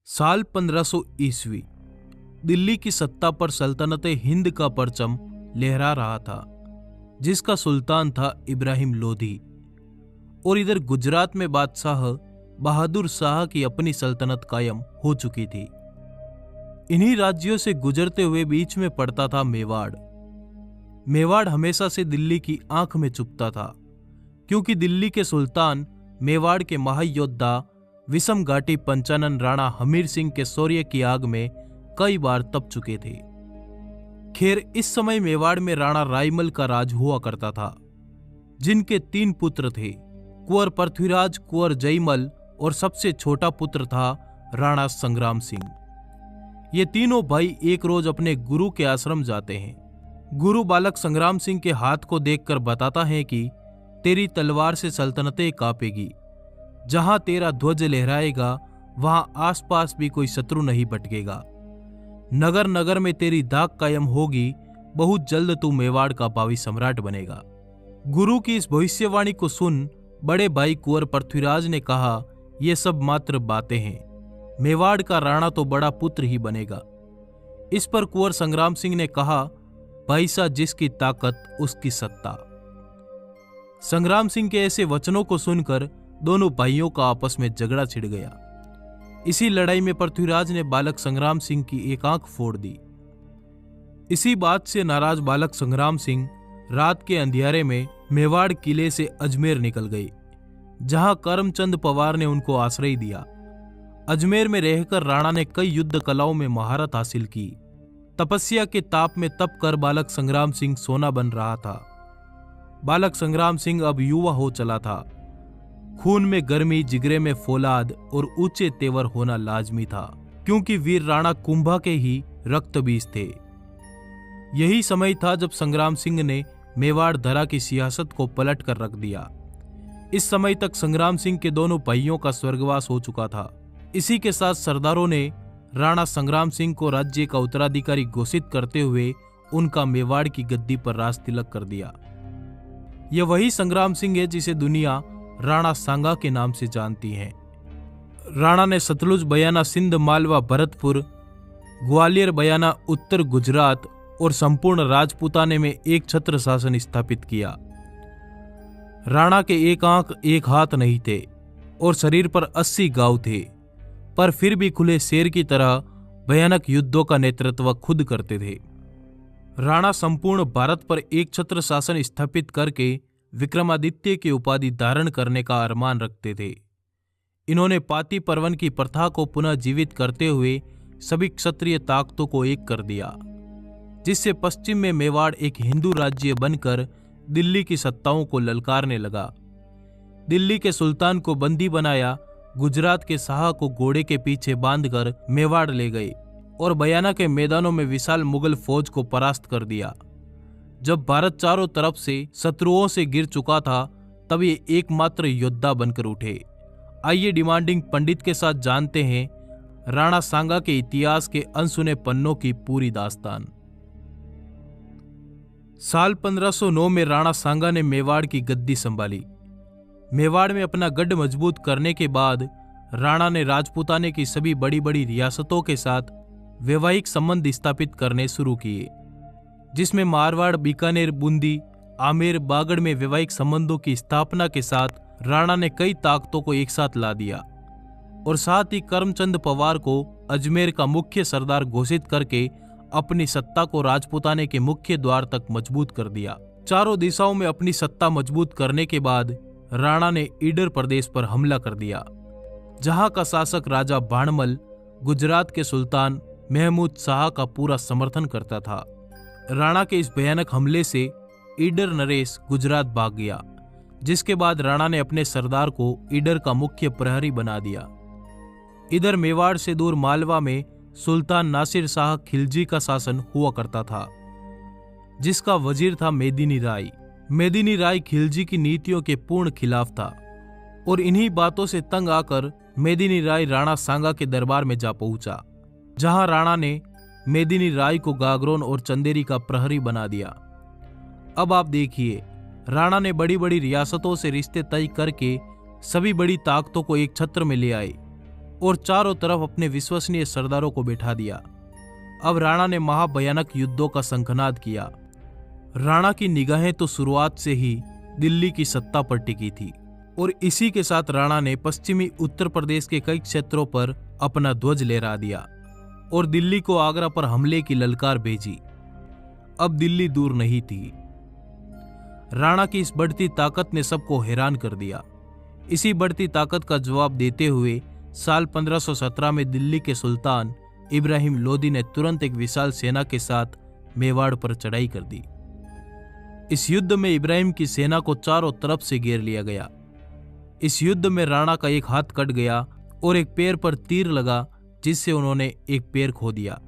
साल 1500 ईस्वी दिल्ली की सत्ता पर सल्तनत हिंद का परचम लहरा रहा था, जिसका सुल्तान था इब्राहिम लोधी। और इधर गुजरात में बादशाह बहादुर शाह की अपनी सल्तनत कायम हो चुकी थी। इन्हीं राज्यों से गुजरते हुए बीच में पड़ता था मेवाड़। मेवाड़ हमेशा से दिल्ली की आंख में चुभता था, क्योंकि दिल्ली के सुल्तान मेवाड़ के महायोद्धा विषम घाटी पंचानन राणा हमीर सिंह के शौर्य की आग में कई बार तप चुके थे। खैर, इस समय मेवाड़ में राणा रायमल का राज हुआ करता था, जिनके 3 पुत्र थे, कुंवर पृथ्वीराज, कुंवर जयमल और सबसे छोटा पुत्र था राणा संग्राम सिंह। ये तीनों भाई एक रोज अपने गुरु के आश्रम जाते हैं। गुरु बालक संग्राम सिंह के हाथ को देखकर बताता है कि तेरी तलवार से सल्तनतें कांपेगी। जहां तेरा ध्वज लहराएगा वहां आसपास भी कोई शत्रु नहीं भटकेगा। नगर नगर में तेरी दाग कायम होगी। बहुत जल्द तू मेवाड़ का भावी सम्राट बनेगा। गुरु की इस भविष्यवाणी को सुन बड़े भाई कुंवर पृथ्वीराज ने कहा, ये सब मात्र बातें हैं। मेवाड़ का राणा तो बड़ा पुत्र ही बनेगा। इस पर कुंवर संग्राम सिंह ने कहा, भाई साहब, जिसकी ताकत उसकी सत्ता। संग्राम सिंह के ऐसे वचनों को सुनकर दोनों भाइयों का आपस में झगड़ा छिड़ गया। इसी लड़ाई में पृथ्वीराज ने बालक संग्राम सिंह की एक आंख फोड़ दी। इसी बात से नाराज बालक संग्राम सिंह रात के अंधियारे में मेवाड़ किले से अजमेर निकल गए, जहां करमचंद पवार ने उनको आश्रय दिया। अजमेर में रहकर राणा ने कई युद्ध कलाओं में महारत हासिल की। तपस्या के ताप में तप कर बालक संग्राम सिंह सोना बन रहा था। बालक संग्राम सिंह अब युवा हो चला था। खून में गर्मी, जिगरे में फौलाद और ऊंचे तेवर होना लाजमी था, क्योंकि वीर राणा कुंभा के ही रक्त बीज थे। यही समय था जब संग्राम सिंह ने मेवाड़ धरा की सियासत को पलट कर रख दिया। इस समय तक संग्राम सिंह के दोनों भाइयों का स्वर्गवास हो चुका था। इसी के साथ सरदारों ने राणा संग्राम सिंह को राज्य का उत्तराधिकारी घोषित करते हुए उनका मेवाड़ की गद्दी पर राज तिलक कर दिया। यह वही संग्राम सिंह है जिसे दुनिया राणा सांगा के नाम से जानती है। राणा ने सतलुज, बयाना, सिंध, मालवा, भरतपुर, ग्वालियर, बयाना, उत्तर गुजरात और संपूर्ण राजपूताने में एक छत्र शासन स्थापित किया। राणा के एक आंख एक हाथ नहीं थे और शरीर पर 80 घाव थे, पर फिर भी खुले शेर की तरह भयानक युद्धों का नेतृत्व खुद करते थे। राणा संपूर्ण भारत पर एक छत्र शासन स्थापित करके विक्रमादित्य की उपाधि धारण करने का अरमान रखते थे। इन्होंने पाती पर्वन की प्रथा को पुनः जीवित करते हुए सभी क्षत्रिय ताकतों को एक कर दिया, जिससे पश्चिम में मेवाड़ एक हिंदू राज्य बनकर दिल्ली की सत्ताओं को ललकारने लगा। दिल्ली के सुल्तान को बंदी बनाया, गुजरात के शाह को घोड़े के पीछे बांधकर मेवाड़ ले गए और बयाना के मैदानों में विशाल मुगल फौज को परास्त कर दिया। जब भारत चारों तरफ से शत्रुओं से गिर चुका था, तब ये एकमात्र योद्धा बनकर उठे। आइए डिमांडिंग पंडित के साथ जानते हैं राणा सांगा के इतिहास के अनसुने पन्नों की पूरी दास्तान। साल 1509 में राणा सांगा ने मेवाड़ की गद्दी संभाली। मेवाड़ में अपना गढ़ मजबूत करने के बाद राणा ने राजपूताने की सभी बड़ी बड़ी रियासतों के साथ वैवाहिक संबंध स्थापित करने शुरू किए, जिसमें मारवाड़, बीकानेर, बूंदी, आमेर, बागड़ में वैवाहिक संबंधों की स्थापना के साथ राणा ने कई ताकतों को एक साथ ला दिया और साथ ही करमचंद पवार को अजमेर का मुख्य सरदार घोषित करके अपनी सत्ता को राजपूताने के मुख्य द्वार तक मजबूत कर दिया। चारों दिशाओं में अपनी सत्ता मजबूत करने के बाद राणा ने ईडर प्रदेश पर हमला कर दिया, जहां का शासक राजा बाणमल गुजरात के सुल्तान महमूद शाह का पूरा समर्थन करता था। राणा के इस भयानक हमले से ईडर नरेश गुजरात भाग गया, जिसके बाद राणा ने अपने सरदार को ईडर का मुख्य प्रहरी बना दिया। इधर मेवाड़ से दूर मालवा में सुल्तान नासिर शाह खिलजी का शासन हुआ करता था, जिसका वजीर था मेदिनी राय। मेदिनी राय खिलजी की नीतियों के पूर्ण खिलाफ था और इन्हीं बातों से तंग आकर मेदिनी राय राणा सांगा के दरबार में जा पहुंचा, जहां राणा ने मेदिनी राय को गागरोन और चंदेरी का प्रहरी बना दिया। अब आप देखिए, राणा ने बड़ी बड़ी रियासतों से रिश्ते तय करके सभी बड़ी ताकतों को एक छत्र में ले आए और चारों तरफ अपने विश्वसनीय सरदारों को बैठा दिया। अब राणा ने महाभयानक युद्धों का शंखनाद किया। राणा की निगाहें तो शुरुआत से ही दिल्ली की सत्ता पर टिकी थी और इसी के साथ राणा ने पश्चिमी उत्तर प्रदेश के कई क्षेत्रों पर अपना ध्वज लहरा दिया और दिल्ली को आगरा पर हमले की ललकार भेजी। अब दिल्ली दूर नहीं थी। राणा की इस बढ़ती ताकत ने सबको हैरान कर दिया। इसी बढ़ती ताकत का जवाब देते हुए साल 1517 में दिल्ली के सुल्तान इब्राहिम लोदी ने तुरंत एक विशाल सेना के साथ मेवाड़ पर चढ़ाई कर दी। इस युद्ध में इब्राहिम की सेना को चारों तरफ से घेर लिया गया। इस युद्ध में राणा का एक हाथ कट गया और एक पैर पर तीर लगा, जिससे उन्होंने एक पैर खो दिया।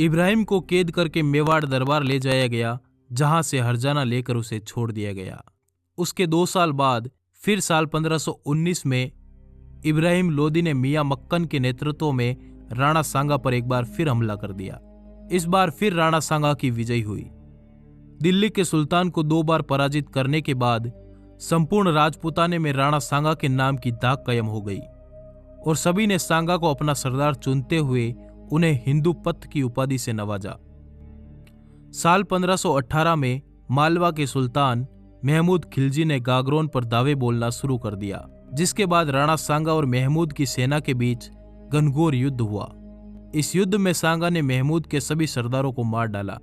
इब्राहिम को कैद करके मेवाड़ दरबार ले जाया गया, जहां से हरजाना लेकर उसे छोड़ दिया गया। उसके 2 साल बाद फिर साल 1519 में इब्राहिम लोदी ने मियां मक्कन के नेतृत्व में राणा सांगा पर एक बार फिर हमला कर दिया। इस बार फिर राणा सांगा की विजय हुई। दिल्ली के सुल्तान को 2 बार पराजित करने के बाद संपूर्ण राजपूताने में राणा सांगा के नाम की दाग कायम हो गई और सभी ने सांगा को अपना सरदार चुनते हुए उन्हें हिंदू पथ की उपाधि से नवाजा। साल 1518 में मालवा के सुल्तान महमूद खिलजी ने गागरोन पर दावे बोलना शुरू कर दिया, जिसके बाद राणा सांगा और महमूद की सेना के बीच घनघोर युद्ध हुआ। इस युद्ध में सांगा ने महमूद के सभी सरदारों को मार डाला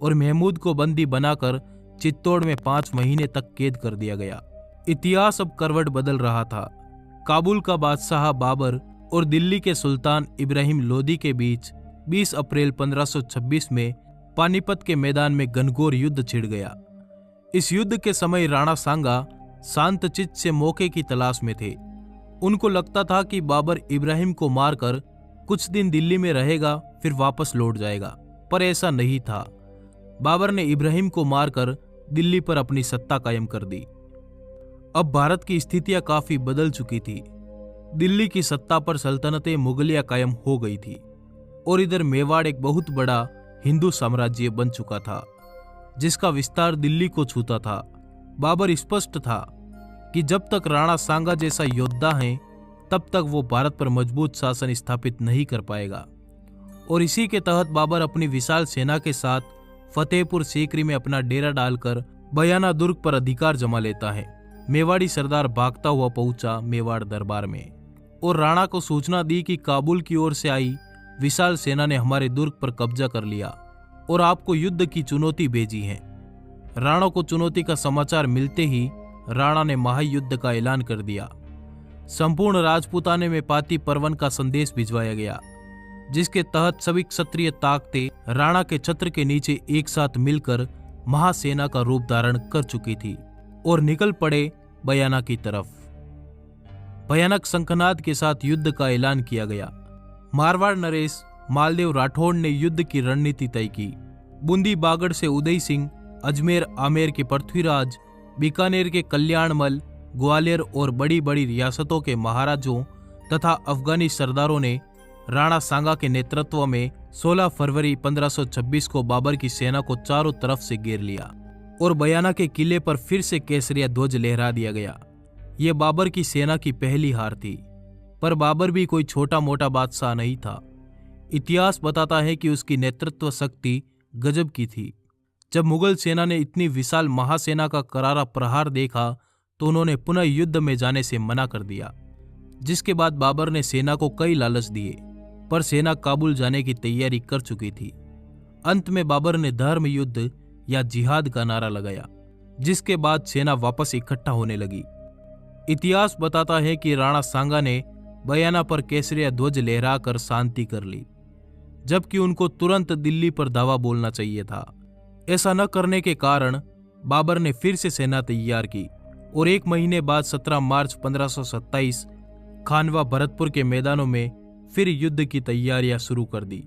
और महमूद को बंदी बनाकर चित्तौड़ में 5 महीने तक कैद कर दिया गया। इतिहास अब करवट बदल रहा था। काबुल का बादशाह बाबर और दिल्ली के सुल्तान इब्राहिम लोदी के बीच 20 अप्रैल 1526 में पानीपत के मैदान में घनघोर युद्ध छिड़ गया। इस युद्ध के समय राणा सांगा शांतचित्त से मौके की तलाश में थे। उनको लगता था कि बाबर इब्राहिम को मारकर कुछ दिन दिल्ली में रहेगा, फिर वापस लौट जाएगा, पर ऐसा नहीं था। बाबर ने इब्राहिम को मारकर दिल्ली पर अपनी सत्ता कायम कर दी। अब भारत की स्थितियां काफी बदल चुकी थी। दिल्ली की सत्ता पर सल्तनतें मुगलिया कायम हो गई थी और इधर मेवाड़ एक बहुत बड़ा हिंदू साम्राज्य बन चुका था, जिसका विस्तार दिल्ली को छूता था। बाबर स्पष्ट था कि जब तक राणा सांगा जैसा योद्धा है, तब तक वो भारत पर मजबूत शासन स्थापित नहीं कर पाएगा और इसी के तहत बाबर अपनी विशाल सेना के साथ फतेहपुर सीकरी में अपना डेरा डालकर बयाना दुर्ग पर अधिकार जमा लेता है। मेवाड़ी सरदार भागता हुआ पहुंचा मेवाड़ दरबार में और राणा को सूचना दी कि काबुल की ओर से आई विशाल सेना ने हमारे दुर्ग पर कब्जा कर लिया और आपको युद्ध की चुनौती भेजी है। राणा को चुनौती का समाचार मिलते ही राणा ने महायुद्ध का ऐलान कर दिया। संपूर्ण राजपूताने में पाती परवन का संदेश भिजवाया गया, जिसके तहत सभी क्षत्रिय ताकतें राणा के छत्र के नीचे एक साथ मिलकर महासेना का रूप धारण कर चुकी थी और निकल पड़े बयाना की तरफ। भयानक शंखनाद के साथ युद्ध का ऐलान किया गया। मारवाड़ नरेश मालदेव राठौड़ ने युद्ध की रणनीति तय की। बूंदी बागड़ से उदय सिंह, अजमेर आमेर के पृथ्वीराज, बीकानेर के कल्याणमल, ग्वालियर और बड़ी बड़ी रियासतों के महाराजों तथा अफगानी सरदारों ने राणा सांगा के नेतृत्व में 16 फरवरी 1526 को बाबर की सेना को चारों तरफ से घेर लिया और बयाना के किले पर फिर से केसरिया ध्वज लहरा दिया गया। यह बाबर की सेना की पहली हार थी, पर बाबर भी कोई छोटा मोटा बादशाह नहीं था। इतिहास बताता है कि उसकी नेतृत्व शक्ति गजब की थी। जब मुगल सेना ने इतनी विशाल महासेना का करारा प्रहार देखा तो उन्होंने पुनः युद्ध में जाने से मना कर दिया, जिसके बाद बाबर ने सेना को कई लालच दिए, पर सेना काबुल जाने की तैयारी कर चुकी थी। अंत में बाबर ने धर्म युद्ध या जिहाद का नारा लगाया, जिसके बाद सेना वापस इकट्ठा होने लगी। इतिहास बताता है कि राणा सांगा ने बयाना पर केसरिया ध्वज लहराकर शांति कर ली, जबकि उनको तुरंत दिल्ली पर धावा बोलना चाहिए था। ऐसा न करने के कारण बाबर ने फिर से सेना तैयार की और 1 महीने बाद 17 मार्च 1527 खानवा भरतपुर के मैदानों में फिर युद्ध की तैयारियां शुरू कर दी।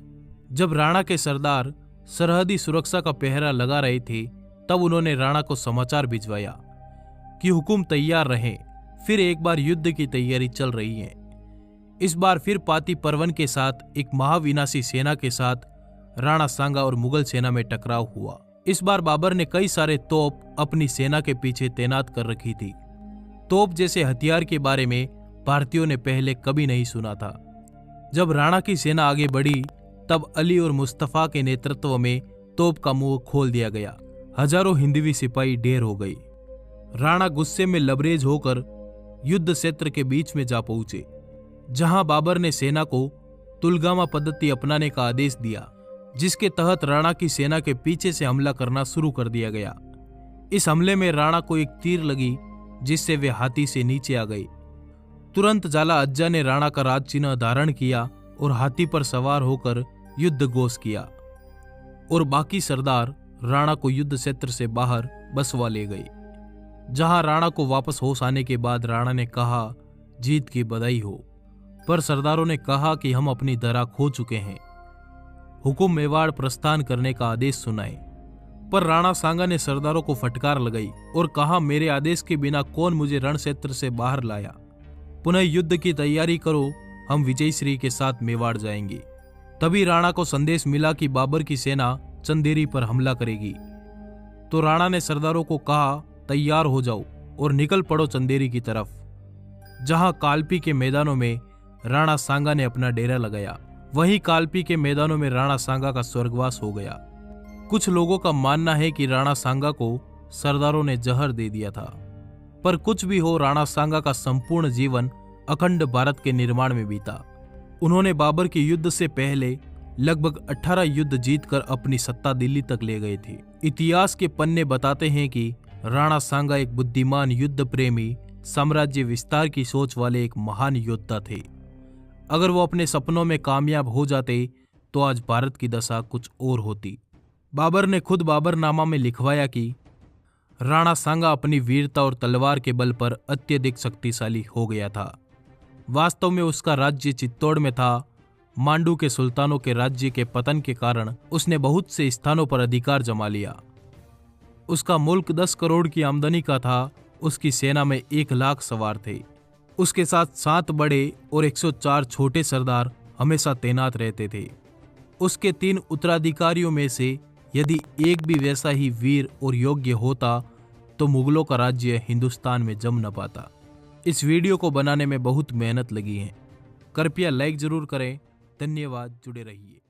जब राणा के सरदार सरहदी सुरक्षा का पहरा लगा रहे थे, तब उन्होंने राणा को समाचार भिजवाया कि हुकुम तैयार रहे, फिर एक बार युद्ध की तैयारी चल रही है। इस बार फिर पाती परवन के साथ एक महाविनाशी सेना के साथ राणा सांगा और मुगल सेना में टकराव हुआ। इस बार बाबर ने कई सारे तोप अपनी सेना के पीछे तैनात कर रखी थी। तोप जैसे हथियार के बारे में भारतीयों ने पहले कभी नहीं सुना था जब राणा की सेना आगे बढ़ी तब अली और मुस्तफा के नेतृत्व में तोप का मुंह खोल दिया गया। हजारों हिंदवी सिपाही ढेर हो गई। राणा गुस्से में लबरेज होकर युद्ध क्षेत्र के बीच में जा पहुंचे, जहां बाबर ने सेना को तुलगामा पद्धति अपनाने का आदेश दिया, जिसके तहत राणा की सेना के पीछे से हमला करना शुरू कर दिया गया। इस हमले में राणा को एक तीर लगी, जिससे वे हाथी से नीचे आ गए। तुरंत जाला अज्जा ने राणा का राज चिन्ह धारण किया और हाथी पर सवार होकर युद्ध घोष किया, और बाकी सरदार राणा को युद्ध क्षेत्र से बाहर बसवा ले गए, जहां राणा को वापस होश आने के बाद राणा ने कहा, जीत की बधाई हो। पर सरदारों ने कहा कि हम अपनी धरा खो चुके हैं। हुकुम मेवाड़ प्रस्थान करने का आदेश सुनाए। पर राणा सांगा ने सरदारों को फटकार लगाई और कहा, मेरे आदेश के बिना कौन मुझे रण क्षेत्र से बाहर लाया। पुनः युद्ध की तैयारी करो, हम विजयश्री के साथ मेवाड़ जाएंगे। तभी राणा को संदेश मिला कि बाबर की सेना चंदेरी पर हमला करेगी। तो राणा ने सरदारों को कहा, तैयार हो जाओ और निकल पड़ो चंदेरी की तरफ, जहां कालपी के मैदानों में राणा सांगा ने अपना डेरा लगाया। वहीं कालपी के मैदानों में राणा सांगा का स्वर्गवास हो गया। कुछ लोगों का मानना है कि राणा सांगा को सरदारों ने जहर दे दिया था। पर कुछ भी हो, राणा सांगा का संपूर्ण जीवन अखंड भारत के निर्माण में बीता। उन्होंने बाबर के युद्ध से पहले लगभग 18 युद्ध जीतकर अपनी सत्ता दिल्ली तक ले गए थे। इतिहास के पन्ने बताते हैं कि राणा सांगा एक बुद्धिमान, युद्ध प्रेमी, साम्राज्य विस्तार की सोच वाले एक महान योद्धा थे। अगर वो अपने सपनों में कामयाब हो जाते तो आज भारत की दशा कुछ और होती। बाबर ने खुद बाबरनामा में लिखवाया कि राणा सांगा अपनी वीरता और तलवार के बल पर अत्यधिक शक्तिशाली हो गया था। वास्तव में उसका राज्य चित्तौड़ में था। मांडू के सुल्तानों के राज्य के पतन के कारण उसने बहुत से स्थानों पर अधिकार जमा लिया। उसका मुल्क 10 करोड़ की आमदनी का था। उसकी सेना में 1 लाख सवार थे। उसके साथ 7 बड़े और 104 छोटे सरदार हमेशा तैनात रहते थे। उसके 3 उत्तराधिकारियों में से यदि एक भी वैसा ही वीर और योग्य होता तो मुगलों का राज्य हिंदुस्तान में जम न पाता। इस वीडियो को बनाने में बहुत मेहनत लगी है। कृपया लाइक जरूर करें। धन्यवाद। जुड़े रहिए।